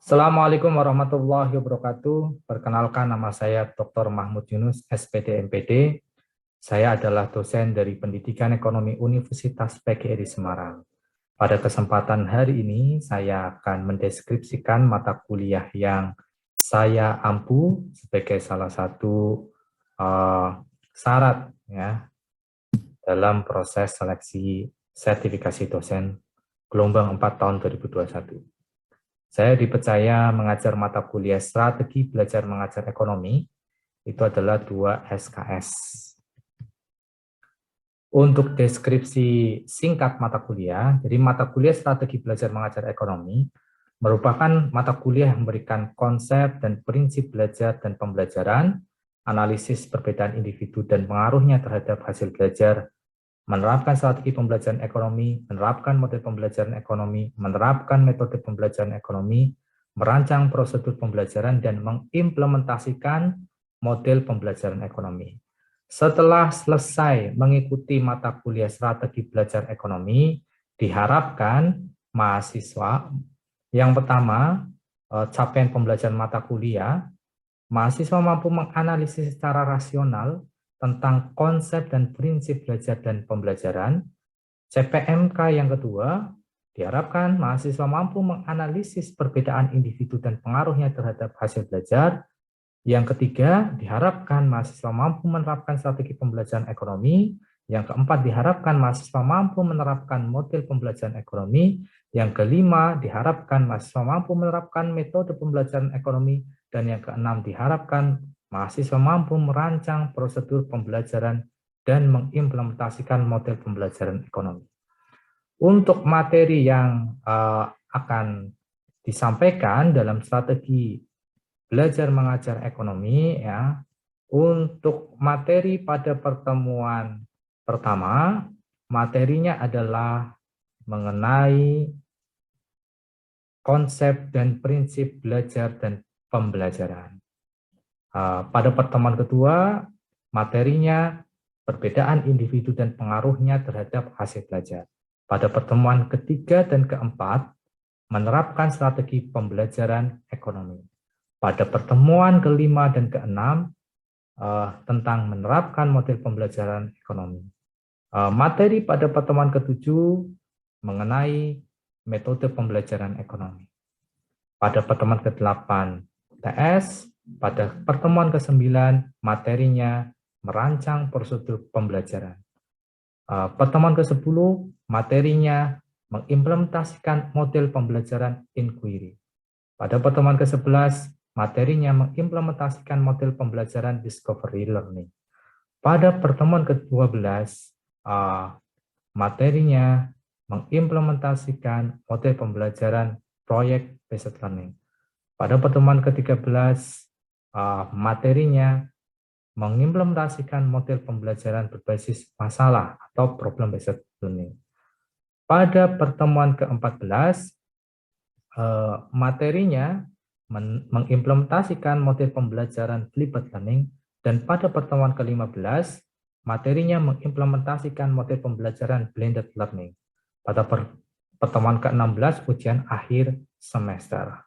Assalamualaikum warahmatullahi wabarakatuh. Perkenalkan, nama saya Dr. Mahmud Yunus, SPD MPD. Saya adalah dosen dari Pendidikan Ekonomi Universitas PGRI Semarang. Pada kesempatan hari ini, saya akan mendeskripsikan mata kuliah yang saya ampu sebagai salah satu syarat ya dalam proses seleksi sertifikasi dosen gelombang 4 tahun 2021. Saya dipercaya mengajar mata kuliah strategi belajar mengajar ekonomi, itu adalah 2 SKS. Untuk deskripsi singkat mata kuliah, jadi mata kuliah strategi belajar mengajar ekonomi merupakan mata kuliah yang memberikan konsep dan prinsip belajar dan pembelajaran, analisis perbedaan individu dan pengaruhnya terhadap hasil belajar, menerapkan strategi pembelajaran ekonomi, menerapkan model pembelajaran ekonomi, menerapkan metode pembelajaran ekonomi, merancang prosedur pembelajaran, dan mengimplementasikan model pembelajaran ekonomi. Setelah selesai mengikuti mata kuliah strategi belajar ekonomi, diharapkan mahasiswa yang pertama, capaian pembelajaran mata kuliah, mahasiswa mampu menganalisis secara rasional tentang konsep dan prinsip belajar dan pembelajaran. CPMK yang kedua, diharapkan mahasiswa mampu menganalisis perbedaan individu dan pengaruhnya terhadap hasil belajar. Yang ketiga, diharapkan mahasiswa mampu menerapkan strategi pembelajaran ekonomi. Yang keempat, diharapkan mahasiswa mampu menerapkan model pembelajaran ekonomi. Yang kelima, diharapkan mahasiswa mampu menerapkan metode pembelajaran ekonomi. Dan yang keenam, diharapkan mahasiswa mampu merancang prosedur pembelajaran dan mengimplementasikan model pembelajaran ekonomi. Untuk materi yang akan disampaikan dalam strategi belajar mengajar ekonomi, ya, untuk materi pada pertemuan pertama, materinya adalah mengenai konsep dan prinsip belajar dan pembelajaran. Pada pertemuan kedua, materinya perbedaan individu dan pengaruhnya terhadap hasil belajar. Pada pertemuan ketiga dan keempat, menerapkan strategi pembelajaran ekonomi. Pada pertemuan kelima dan keenam, tentang menerapkan model pembelajaran ekonomi. Materi pada pertemuan ketujuh mengenai metode pembelajaran ekonomi. Pada pertemuan ke-8 TS, pada pertemuan ke-9 materinya merancang prosedur pembelajaran. Pertemuan ke-10 materinya mengimplementasikan model pembelajaran inquiry. Pada pertemuan ke-11 materinya mengimplementasikan model pembelajaran discovery learning. Pada pertemuan ke-12 materinya mengimplementasikan model pembelajaran project based learning. Pada pertemuan ke-13 materinya mengimplementasikan model pembelajaran berbasis masalah atau problem based learning. Pada pertemuan ke-14 materinya mengimplementasikan model pembelajaran flipped learning, dan pada pertemuan ke-15 materinya mengimplementasikan model pembelajaran blended learning. Pada pertemuan ke-16 ujian akhir semester.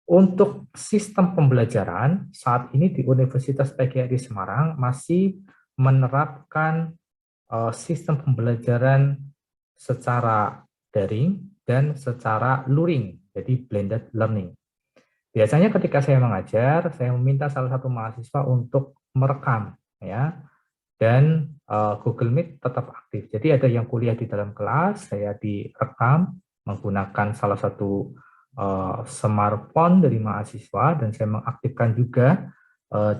Untuk sistem pembelajaran saat ini di Universitas PGRI Semarang masih menerapkan sistem pembelajaran secara daring dan secara luring, jadi blended learning. Biasanya ketika saya mengajar, saya meminta salah satu mahasiswa untuk merekam, ya, dan Google Meet tetap aktif. Jadi ada yang kuliah di dalam kelas, saya direkam menggunakan salah satu smartphone dari mahasiswa, dan saya mengaktifkan juga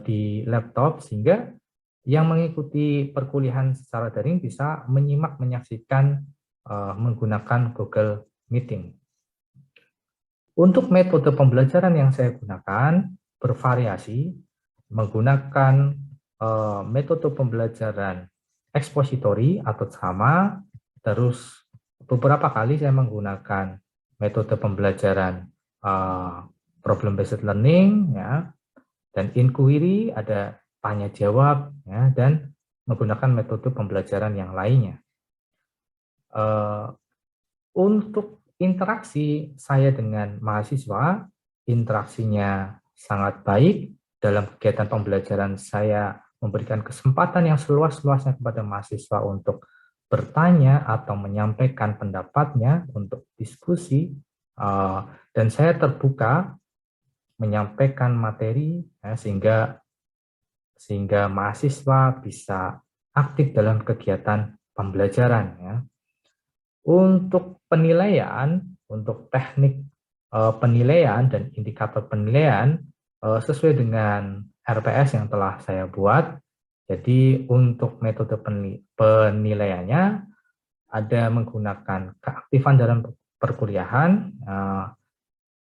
di laptop sehingga yang mengikuti perkuliahan secara daring bisa menyaksikan menggunakan Google Meeting. Untuk metode pembelajaran yang saya gunakan bervariasi, menggunakan metode pembelajaran ekspositori atau sama, terus beberapa kali saya menggunakan metode pembelajaran problem based learning, ya, dan inquiry, ada tanya jawab, ya, dan menggunakan metode pembelajaran yang lainnya. Untuk interaksi saya dengan mahasiswa, interaksinya sangat baik. Dalam kegiatan pembelajaran saya memberikan kesempatan yang seluas-luasnya kepada mahasiswa untuk bertanya atau menyampaikan pendapatnya untuk diskusi, dan saya terbuka menyampaikan materi sehingga mahasiswa bisa aktif dalam kegiatan pembelajaran ya. Untuk penilaian, untuk teknik penilaian dan indikator penilaian sesuai dengan RPS yang telah saya buat. Jadi untuk metode penilaiannya ada menggunakan keaktifan dalam perkuliahan.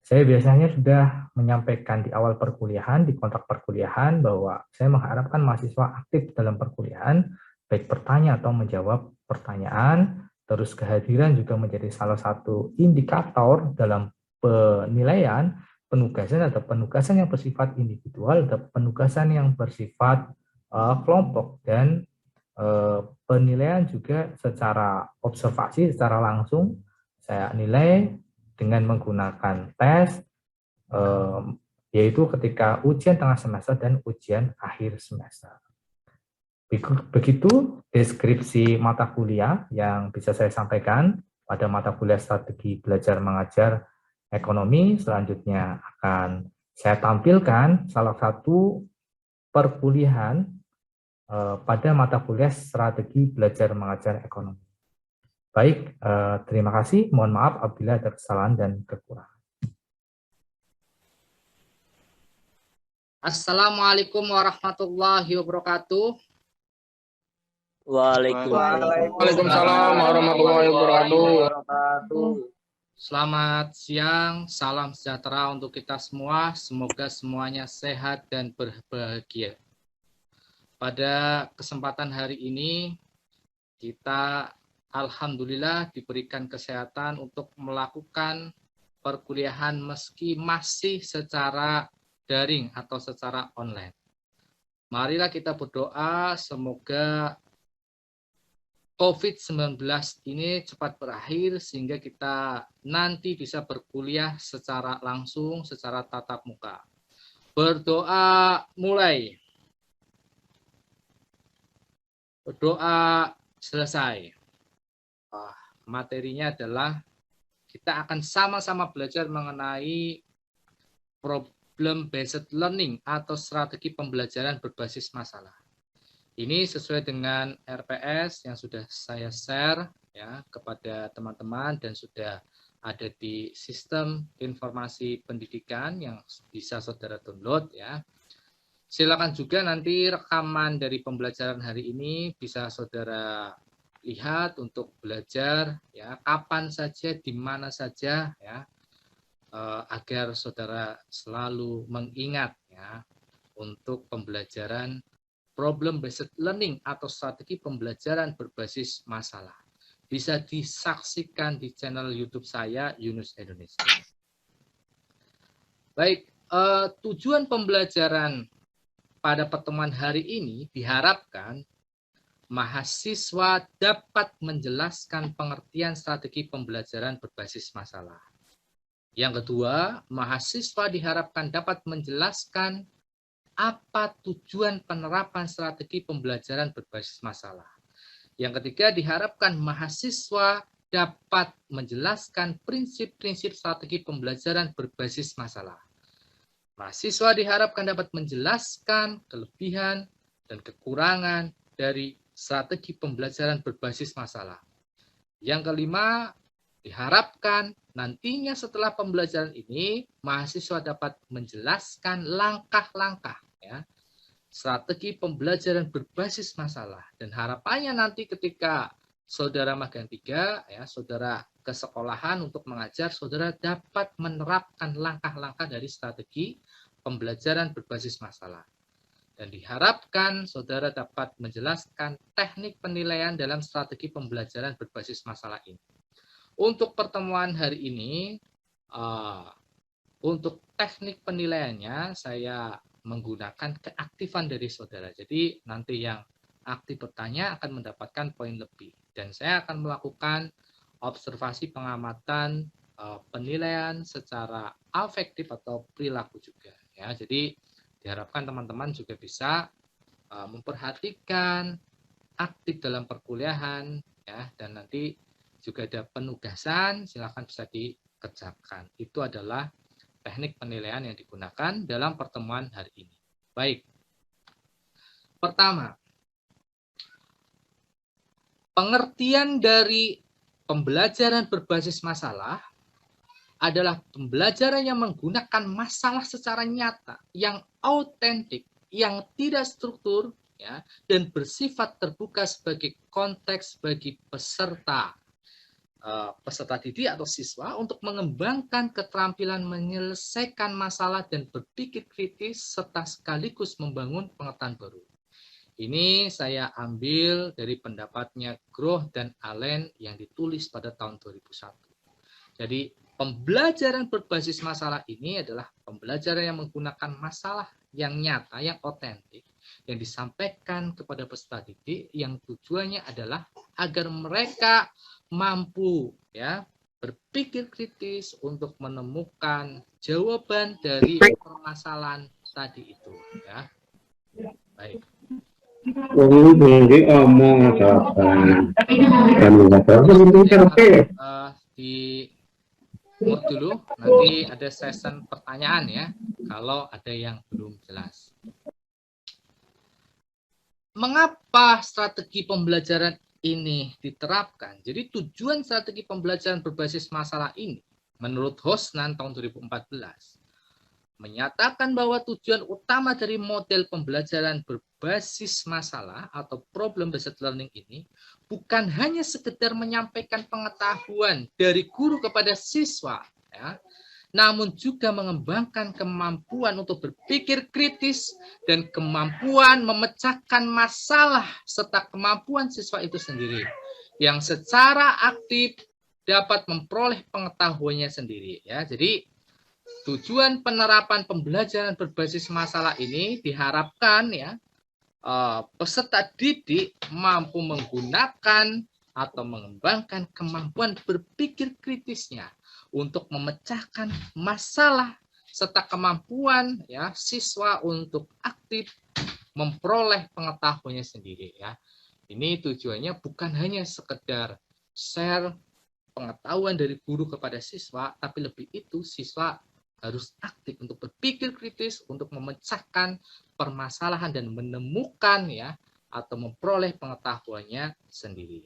Saya biasanya sudah menyampaikan di awal perkuliahan, di kontrak perkuliahan, bahwa saya mengharapkan mahasiswa aktif dalam perkuliahan, baik bertanya atau menjawab pertanyaan. Terus kehadiran juga menjadi salah satu indikator dalam penilaian penugasan atau penugasan yang bersifat individual atau penugasan yang bersifat kelompok, dan penilaian juga secara observasi, secara langsung saya nilai dengan menggunakan tes, yaitu ketika ujian tengah semester dan ujian akhir semester. Begitu deskripsi mata kuliah yang bisa saya sampaikan pada mata kuliah strategi belajar mengajar ekonomi. Selanjutnya akan saya tampilkan salah satu perkuliahan pada mata kuliah strategi belajar mengajar ekonomi. Baik, terima kasih. Mohon maaf apabila ada kesalahan dan kekurangan. Assalamualaikum warahmatullahi wabarakatuh. Waalaikumsalam warahmatullahi wabarakatuh. Selamat siang, salam sejahtera untuk kita semua. Semoga semuanya sehat dan berbahagia. Pada kesempatan hari ini, kita alhamdulillah diberikan kesehatan untuk melakukan perkuliahan meski masih secara daring atau secara online. Marilah kita berdoa semoga COVID-19 ini cepat berakhir sehingga kita nanti bisa berkuliah secara langsung, secara tatap muka. Berdoa mulai. Berdoa selesai. Materinya adalah kita akan sama-sama belajar mengenai problem-based learning atau strategi pembelajaran berbasis masalah. Ini sesuai dengan RPS yang sudah saya share ya kepada teman-teman dan sudah ada di sistem informasi pendidikan yang bisa saudara download ya. Silakan juga nanti rekaman dari pembelajaran hari ini bisa saudara lihat untuk belajar ya kapan saja, di mana saja ya, agar saudara selalu mengingat ya untuk pembelajaran problem-based learning atau strategi pembelajaran berbasis masalah. Bisa disaksikan di channel YouTube saya, Yunus Indonesia. Baik, tujuan pembelajaran pada pertemuan hari ini diharapkan mahasiswa dapat menjelaskan pengertian strategi pembelajaran berbasis masalah. Yang kedua, mahasiswa diharapkan dapat menjelaskan apa tujuan penerapan strategi pembelajaran berbasis masalah. Yang ketiga, diharapkan mahasiswa dapat menjelaskan prinsip-prinsip strategi pembelajaran berbasis masalah. Mahasiswa diharapkan dapat menjelaskan kelebihan dan kekurangan dari strategi pembelajaran berbasis masalah. Yang kelima, diharapkan nantinya setelah pembelajaran ini, mahasiswa dapat menjelaskan langkah-langkah ya, strategi pembelajaran berbasis masalah. Dan harapannya nanti ketika saudara magang 3, ya, saudara ke sekolahan untuk mengajar, saudara dapat menerapkan langkah-langkah dari strategi pembelajaran berbasis masalah. Dan diharapkan saudara dapat menjelaskan teknik penilaian dalam strategi pembelajaran berbasis masalah ini. Untuk pertemuan hari ini, untuk teknik penilaiannya saya menggunakan keaktifan dari saudara. Jadi nanti yang aktif bertanya akan mendapatkan poin lebih. Dan saya akan melakukan observasi pengamatan penilaian secara afektif atau perilaku juga ya. Jadi diharapkan teman-teman juga bisa memperhatikan aktif dalam perkuliahan ya, dan nanti juga ada penugasan, silakan bisa dikerjakan. Itu adalah teknik penilaian yang digunakan dalam pertemuan hari ini. Baik. Pertama, pengertian dari pembelajaran berbasis masalah adalah pembelajaran yang menggunakan masalah secara nyata, yang autentik, yang tidak struktur, ya, dan bersifat terbuka sebagai konteks bagi peserta didik atau siswa untuk mengembangkan keterampilan menyelesaikan masalah dan berpikir kritis serta sekaligus membangun pengetahuan baru. Ini saya ambil dari pendapatnya Groh dan Allen yang ditulis pada tahun 2001. Jadi pembelajaran berbasis masalah ini adalah pembelajaran yang menggunakan masalah yang nyata, yang otentik, yang disampaikan kepada peserta didik, yang tujuannya adalah agar mereka mampu ya berpikir kritis untuk menemukan jawaban dari permasalahan tadi itu ya. Baik. Di mute dulu, nanti ada session pertanyaan ya, kalau ada yang belum jelas. Mengapa strategi pembelajaran ini diterapkan? Jadi tujuan strategi pembelajaran berbasis masalah ini, menurut Hosnan tahun 2014, menyatakan bahwa tujuan utama dari model pembelajaran berbasis masalah atau problem-based learning ini bukan hanya sekedar menyampaikan pengetahuan dari guru kepada siswa, ya, namun juga mengembangkan kemampuan untuk berpikir kritis dan kemampuan memecahkan masalah serta kemampuan siswa itu sendiri yang secara aktif dapat memperoleh pengetahuannya sendiri. Ya, jadi tujuan penerapan pembelajaran berbasis masalah ini diharapkan ya peserta didik mampu menggunakan atau mengembangkan kemampuan berpikir kritisnya untuk memecahkan masalah serta kemampuan ya siswa untuk aktif memperoleh pengetahuannya sendiri ya. Ini tujuannya bukan hanya sekedar share pengetahuan dari guru kepada siswa, tapi lebih itu siswa harus aktif untuk berpikir kritis, untuk memecahkan permasalahan dan menemukan ya atau memperoleh pengetahuannya sendiri.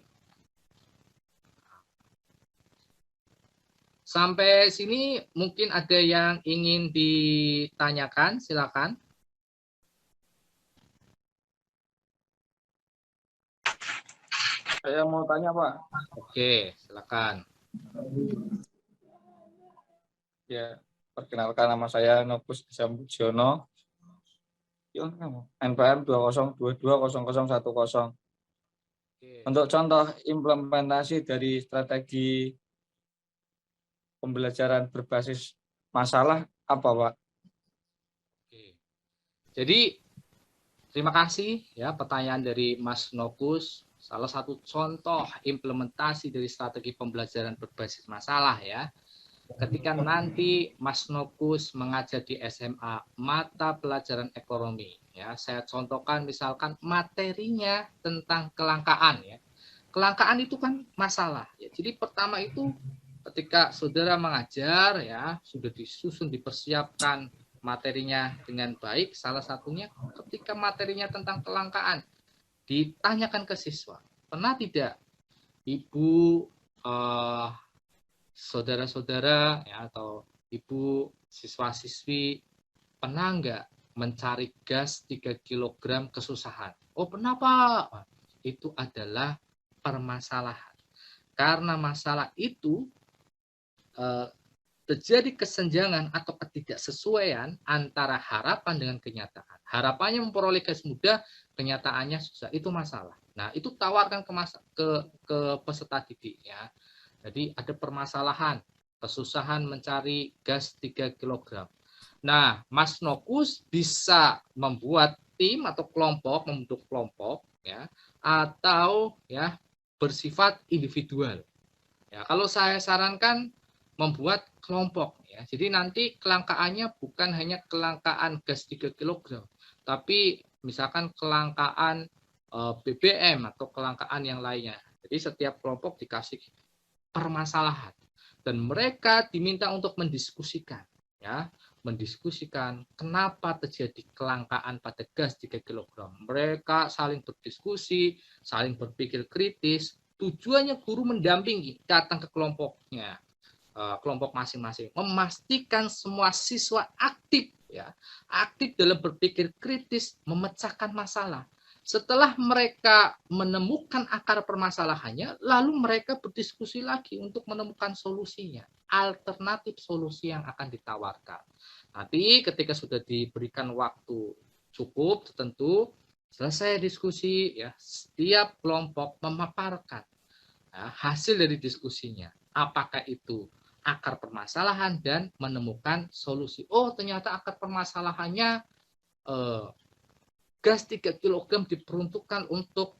Sampai sini mungkin ada yang ingin ditanyakan, silakan. Saya mau tanya, Pak. Oke, silakan. Ya, perkenalkan nama saya Nokus Sambujono. NPM 20220010. Untuk contoh implementasi dari strategi pembelajaran berbasis masalah apa, Pak? Oke. Jadi terima kasih ya pertanyaan dari Mas Nokus. Salah satu contoh implementasi dari strategi pembelajaran berbasis masalah ya. Ketika nanti Mas Nokus mengajar di SMA mata pelajaran ekonomi ya, saya contohkan misalkan materinya tentang kelangkaan ya. Kelangkaan itu kan masalah ya. Jadi pertama itu ketika saudara mengajar ya, sudah disusun dipersiapkan materinya dengan baik, salah satunya ketika materinya tentang kelangkaan ditanyakan ke siswa, pernah tidak ibu saudara-saudara ya, atau ibu siswa-siswi pernah nggak mencari gas 3 kg kesusahan? Oh pernah Pak. Itu adalah permasalahan. Karena masalah itu terjadi kesenjangan atau ketidaksesuaian antara harapan dengan kenyataan. Harapannya memperoleh gas mudah, kenyataannya susah. Itu masalah. Nah, itu tawarkan ke peserta didik ya. Jadi ada permasalahan, kesusahan mencari gas 3 kg. Nah, Mas Nokus bisa membuat tim atau kelompok, membentuk kelompok ya, atau ya bersifat individual. Ya, kalau saya sarankan membuat kelompok ya. Jadi nanti kelangkaannya bukan hanya kelangkaan gas 3 kg, tapi misalkan kelangkaan BBM atau kelangkaan yang lainnya. Jadi setiap kelompok dikasih permasalahan dan mereka diminta untuk mendiskusikan ya, mendiskusikan kenapa terjadi kelangkaan pada gas 3 kg. Mereka saling berdiskusi, saling berpikir kritis. Tujuannya guru mendampingi, datang ke kelompoknya, kelompok masing-masing, memastikan semua siswa aktif ya, aktif dalam berpikir kritis, memecahkan masalah. Setelah mereka menemukan akar permasalahannya, lalu mereka berdiskusi lagi untuk menemukan solusinya, alternatif solusi yang akan ditawarkan. Nanti ketika sudah diberikan waktu cukup tertentu, selesai diskusi ya, setiap kelompok memaparkan ya, hasil dari diskusinya. Apakah itu akar permasalahan dan menemukan solusi. Oh, ternyata akar permasalahannya gas 3 kg diperuntukkan untuk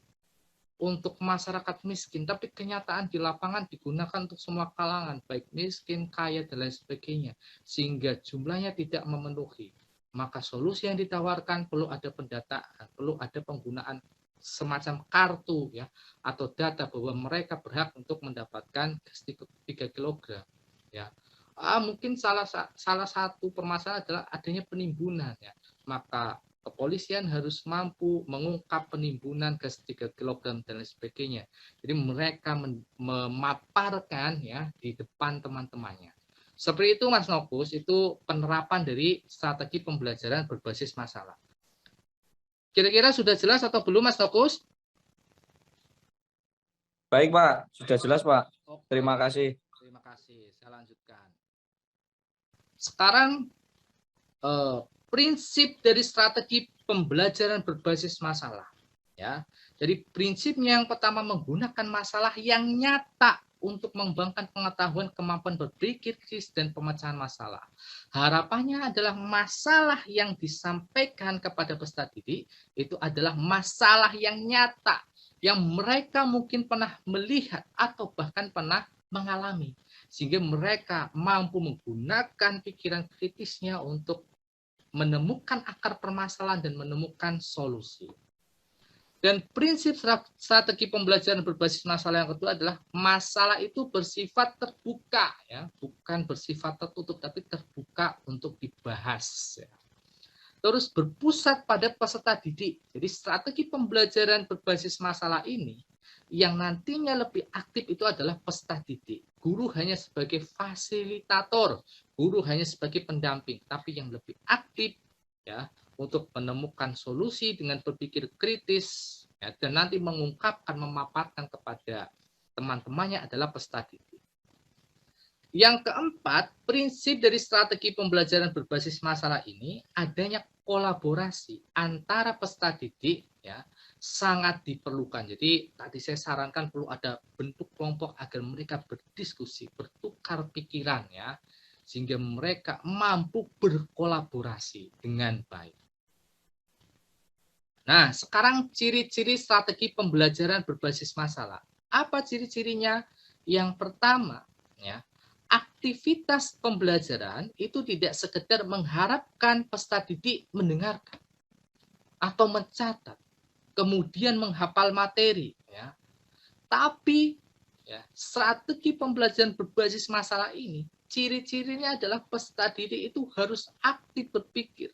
masyarakat miskin, tapi kenyataan di lapangan digunakan untuk semua kalangan, baik miskin, kaya, dan lain sebagainya, sehingga jumlahnya tidak memenuhi. Maka solusi yang ditawarkan perlu ada pendataan, perlu ada penggunaan semacam kartu ya, atau data bahwa mereka berhak untuk mendapatkan gas 3 kg. Ya. Mungkin salah satu permasalahan adalah adanya penimbunan ya. Maka kepolisian harus mampu mengungkap penimbunan gas 3 kg dan lain sebagainya. Jadi mereka memaparkan ya di depan teman-temannya. Seperti itu Mas Nokus, itu penerapan dari strategi pembelajaran berbasis masalah. Kira-kira sudah jelas atau belum Mas Nokus? Baik Pak, sudah jelas Pak. Terima kasih. Terima kasih. Saya lanjutkan. Sekarang prinsip dari strategi pembelajaran berbasis masalah ya. Jadi prinsipnya yang pertama menggunakan masalah yang nyata untuk mengembangkan pengetahuan, kemampuan berpikir kritis dan pemecahan masalah. Harapannya adalah masalah yang disampaikan kepada peserta didik itu adalah masalah yang nyata yang mereka mungkin pernah melihat atau bahkan pernah mengalami, sehingga mereka mampu menggunakan pikiran kritisnya untuk menemukan akar permasalahan dan menemukan solusi. Dan prinsip strategi pembelajaran berbasis masalah yang kedua adalah masalah itu bersifat terbuka, ya, bukan bersifat tertutup, tapi terbuka untuk dibahas. Ya. Terus berpusat pada peserta didik. Jadi strategi pembelajaran berbasis masalah ini yang nantinya lebih aktif itu adalah peserta didik. Guru hanya sebagai fasilitator, guru hanya sebagai pendamping, tapi yang lebih aktif ya untuk menemukan solusi dengan berpikir kritis ya, dan nanti mengungkapkan, memaparkan kepada teman-temannya adalah peserta didik. Yang keempat, prinsip dari strategi pembelajaran berbasis masalah ini adanya kolaborasi antara peserta didik ya sangat diperlukan. Jadi tadi saya sarankan perlu ada bentuk kelompok agar mereka berdiskusi, bertukar pikiran ya, sehingga mereka mampu berkolaborasi dengan baik. Nah, sekarang ciri-ciri strategi pembelajaran berbasis masalah. Apa ciri-cirinya? Yang pertama, ya, aktivitas pembelajaran itu tidak sekedar mengharapkan peserta didik mendengarkan atau mencatat, kemudian menghafal materi, ya. Tapi ya, strategi pembelajaran berbasis masalah ini, ciri-cirinya adalah peserta didik itu harus aktif berpikir,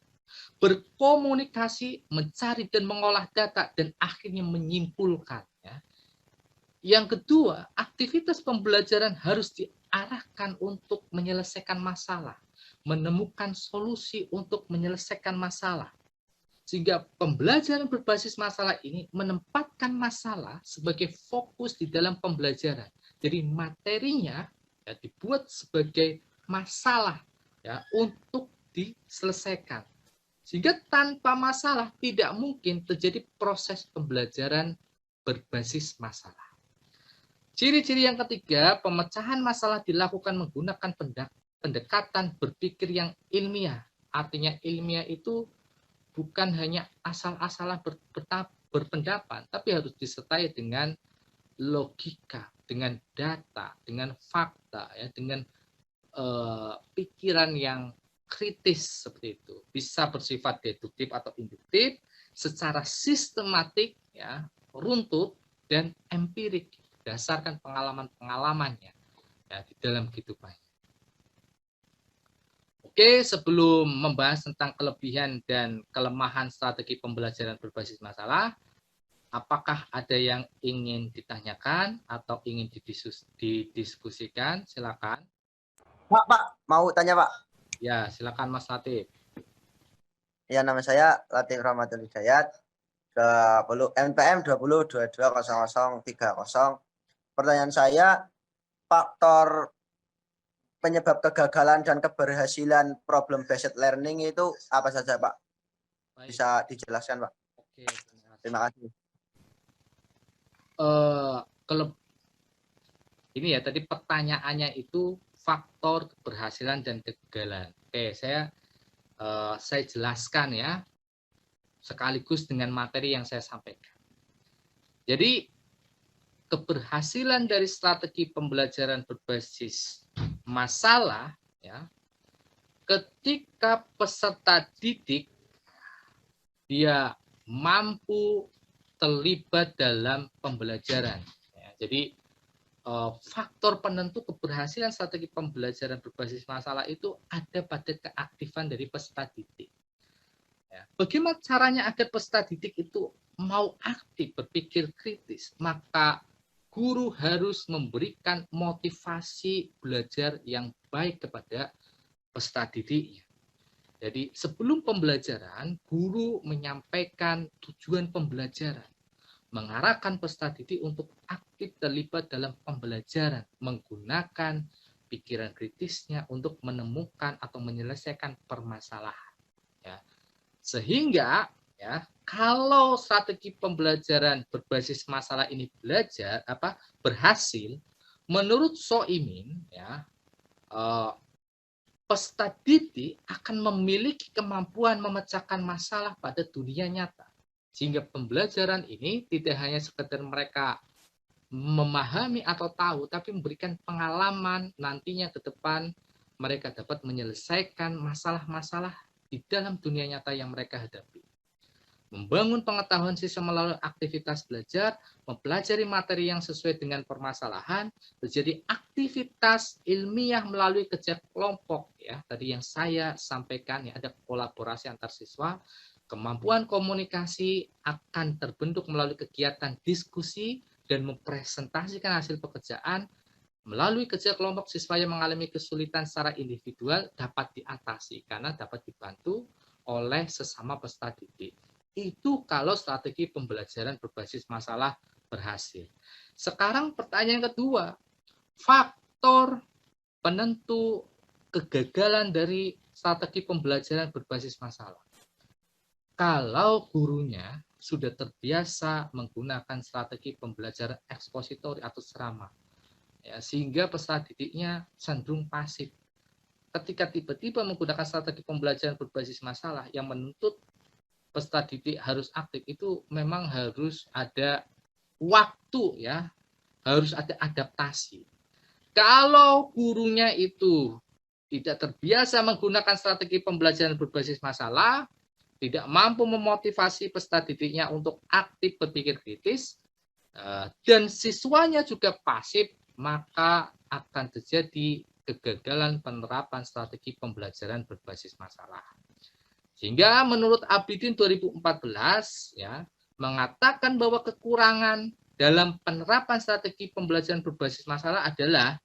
berkomunikasi, mencari dan mengolah data, dan akhirnya menyimpulkan. Ya. Yang kedua, aktivitas pembelajaran harus diarahkan untuk menyelesaikan masalah, menemukan solusi untuk menyelesaikan masalah. Sehingga pembelajaran berbasis masalah ini menempatkan masalah sebagai fokus di dalam pembelajaran. Jadi materinya ya, dibuat sebagai masalah ya, untuk diselesaikan. Sehingga tanpa masalah tidak mungkin terjadi proses pembelajaran berbasis masalah. Ciri-ciri yang ketiga, pemecahan masalah dilakukan menggunakan pendekatan berpikir yang ilmiah. Artinya ilmiah itu bukan hanya asal-asalan berpendapat, tapi harus disertai dengan logika, dengan data, dengan fakta, ya, dengan pikiran yang kritis seperti itu, bisa bersifat deduktif atau induktif, secara sistematik, ya, runtut dan empirik, berdasarkan pengalaman-pengalamannya ya, di dalam kehidupannya. Oke, sebelum membahas tentang kelebihan dan kelemahan strategi pembelajaran berbasis masalah, apakah ada yang ingin ditanyakan atau ingin didiskusikan? Silakan. Pak, mau tanya Pak. Ya, silakan Mas Latif. Ya, nama saya Latif Rahmatul Hidayat, NPM 20220030. Pertanyaan saya, faktor penyebab kegagalan dan keberhasilan problem based learning itu apa saja, Pak? Baik. Bisa dijelaskan, Pak? Oke, terima kasih. Ini ya, tadi pertanyaannya itu faktor keberhasilan dan kegagalan. Oke, saya jelaskan ya, sekaligus dengan materi yang saya sampaikan. Jadi, keberhasilan dari strategi pembelajaran berbasis masalah, ya, ketika peserta didik dia mampu terlibat dalam pembelajaran. Ya, jadi faktor penentu keberhasilan strategi pembelajaran berbasis masalah itu ada pada keaktifan dari peserta didik. Ya, bagaimana caranya agar peserta didik itu mau aktif berpikir kritis? Maka guru harus memberikan motivasi belajar yang baik kepada peserta didiknya. Jadi sebelum pembelajaran, guru menyampaikan tujuan pembelajaran, mengarahkan peserta didik untuk aktif terlibat dalam pembelajaran, menggunakan pikiran kritisnya untuk menemukan atau menyelesaikan permasalahan. Ya. Sehingga ya, kalau strategi pembelajaran berbasis masalah ini berhasil, menurut Soimin, ya, peserta didik akan memiliki kemampuan memecahkan masalah pada dunia nyata. Sehingga pembelajaran ini tidak hanya sekedar mereka memahami atau tahu, tapi memberikan pengalaman nantinya ke depan mereka dapat menyelesaikan masalah-masalah di dalam dunia nyata yang mereka hadapi. Membangun pengetahuan siswa melalui aktivitas belajar, mempelajari materi yang sesuai dengan permasalahan, terjadi aktivitas ilmiah melalui kerja kelompok, ya, tadi yang saya sampaikan, ya, ada kolaborasi antar siswa, kemampuan komunikasi akan terbentuk melalui kegiatan diskusi dan mempresentasikan hasil pekerjaan. Melalui kerja kelompok, siswa yang mengalami kesulitan secara individual dapat diatasi karena dapat dibantu oleh sesama peserta didik. Itu kalau strategi pembelajaran berbasis masalah berhasil. Sekarang pertanyaan kedua, faktor penentu kegagalan dari strategi pembelajaran berbasis masalah. Kalau gurunya sudah terbiasa menggunakan strategi pembelajaran ekspositori atau ceramah, ya, sehingga peserta didiknya cenderung pasif. Ketika tiba-tiba menggunakan strategi pembelajaran berbasis masalah yang menuntut peserta didik harus aktif, itu memang harus ada waktu, ya, harus ada adaptasi. Kalau gurunya itu tidak terbiasa menggunakan strategi pembelajaran berbasis masalah, tidak mampu memotivasi peserta didiknya untuk aktif berpikir kritis, dan siswanya juga pasif, maka akan terjadi kegagalan penerapan strategi pembelajaran berbasis masalah. Sehingga menurut Abidin 2014, ya, mengatakan bahwa kekurangan dalam penerapan strategi pembelajaran berbasis masalah adalah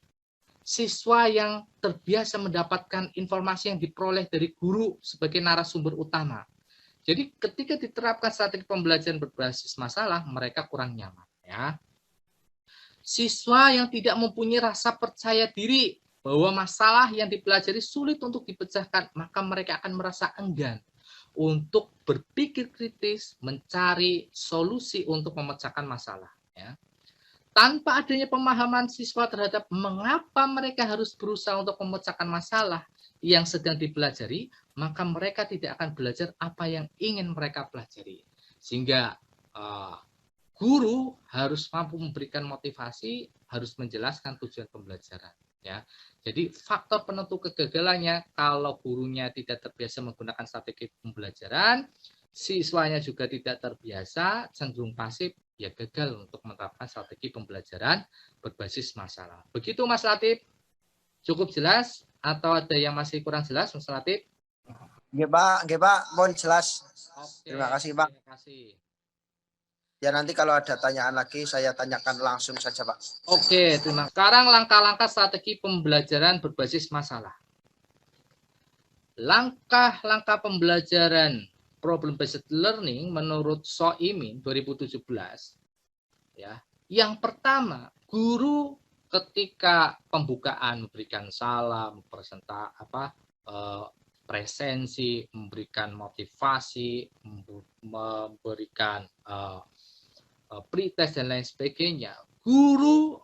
siswa yang terbiasa mendapatkan informasi yang diperoleh dari guru sebagai narasumber utama. Jadi ketika diterapkan strategi pembelajaran berbasis masalah, mereka kurang nyaman, ya. Siswa yang tidak mempunyai rasa percaya diri bahwa masalah yang dipelajari sulit untuk dipecahkan, maka mereka akan merasa enggan untuk berpikir kritis, mencari solusi untuk memecahkan masalah. Ya. Tanpa adanya pemahaman siswa terhadap mengapa mereka harus berusaha untuk memecahkan masalah yang sedang dipelajari, maka mereka tidak akan belajar apa yang ingin mereka pelajari. Sehingga guru harus mampu memberikan motivasi, harus menjelaskan tujuan pembelajaran. ya. Jadi faktor penentu kegagalannya kalau gurunya tidak terbiasa menggunakan strategi pembelajaran, siswanya juga tidak terbiasa, cenderung pasif, ya gagal untuk menerapkan strategi pembelajaran berbasis masalah. Begitu Mas Latif? Cukup jelas atau ada yang masih kurang jelas Mas Latif? Nggih Pak, mohon jelas. Oke, Terima kasih Pak. terima kasih. Ya nanti kalau ada tanyaan lagi saya tanyakan langsung saja Pak. Oke, terima kasih. Sekarang langkah-langkah strategi pembelajaran berbasis masalah. Langkah-langkah pembelajaran problem based learning menurut Soimin 2017 ya. Yang pertama, guru ketika pembukaan memberikan salam, presensi, memberikan motivasi, memberikan pretest dan lain sebagainya, guru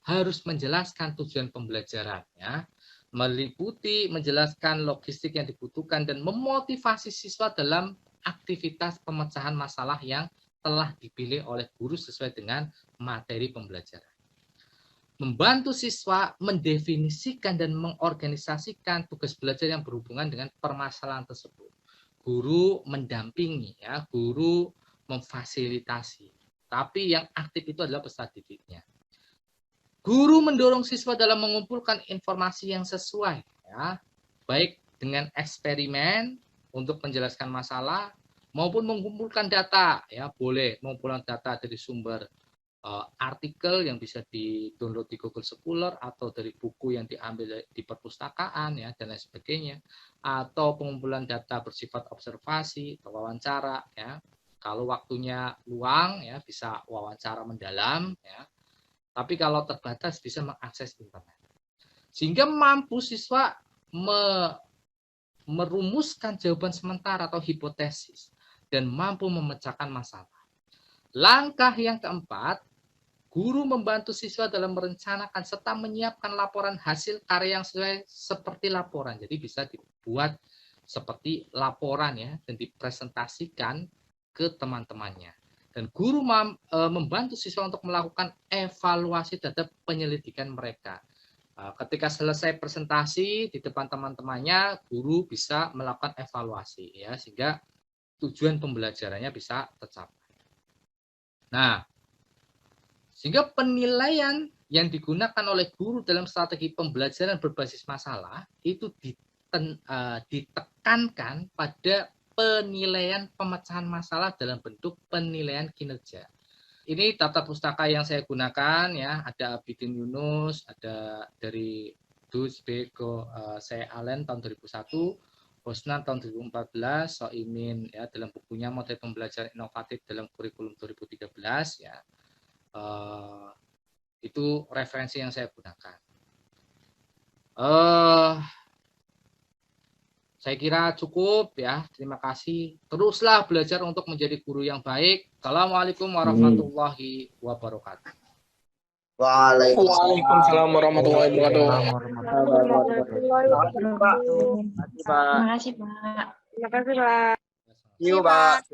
harus menjelaskan tujuan pembelajarannya, meliputi menjelaskan logistik yang dibutuhkan dan memotivasi siswa dalam aktivitas pemecahan masalah yang telah dipilih oleh guru sesuai dengan materi pembelajaran. Membantu siswa mendefinisikan dan mengorganisasikan tugas belajar yang berhubungan dengan permasalahan tersebut. Guru mendampingi, ya, guru memfasilitasi. Tapi yang aktif itu adalah peserta didiknya. Guru mendorong siswa dalam mengumpulkan informasi yang sesuai, ya, baik dengan eksperimen untuk menjelaskan masalah maupun mengumpulkan data, ya, boleh mengumpulkan data dari sumber artikel yang bisa di-download di Google Scholar atau dari buku yang diambil di perpustakaan, ya, dan lain sebagainya, atau pengumpulan data bersifat observasi atau wawancara, ya. Kalau waktunya luang, ya, bisa wawancara mendalam, ya. Tapi kalau terbatas bisa mengakses internet. Sehingga mampu siswa merumuskan jawaban sementara atau hipotesis dan mampu memecahkan masalah. Langkah yang keempat, guru membantu siswa dalam merencanakan serta menyiapkan laporan hasil karya yang seperti laporan. Jadi bisa dibuat seperti laporan, ya, dan dipresentasikan ke teman-temannya. Dan guru membantu siswa untuk melakukan evaluasi terhadap penyelidikan mereka. Ketika selesai presentasi di depan teman-temannya, guru bisa melakukan evaluasi, ya, sehingga tujuan pembelajarannya bisa tercapai. Nah, sehingga penilaian yang digunakan oleh guru dalam strategi pembelajaran berbasis masalah itu ditekankan pada penilaian pemecahan masalah dalam bentuk penilaian kinerja. Ini tata pustaka yang saya gunakan, ya, ada Abidin Yunus, ada dari Dus Bego saya Allen tahun 2001, Hosnan tahun 2014, Soimin, ya, dalam bukunya Model Pembelajaran Inovatif dalam Kurikulum 2013, ya. Itu referensi yang saya gunakan. Saya kira cukup, ya. Terima kasih. Teruslah belajar untuk menjadi guru yang baik. Assalamualaikum warahmatullahi wabarakatuh. Waalaikumsalam warahmatullahi wabarakatuh. Terima kasih, Pak. Terima kasih Pak. Yuk Pak.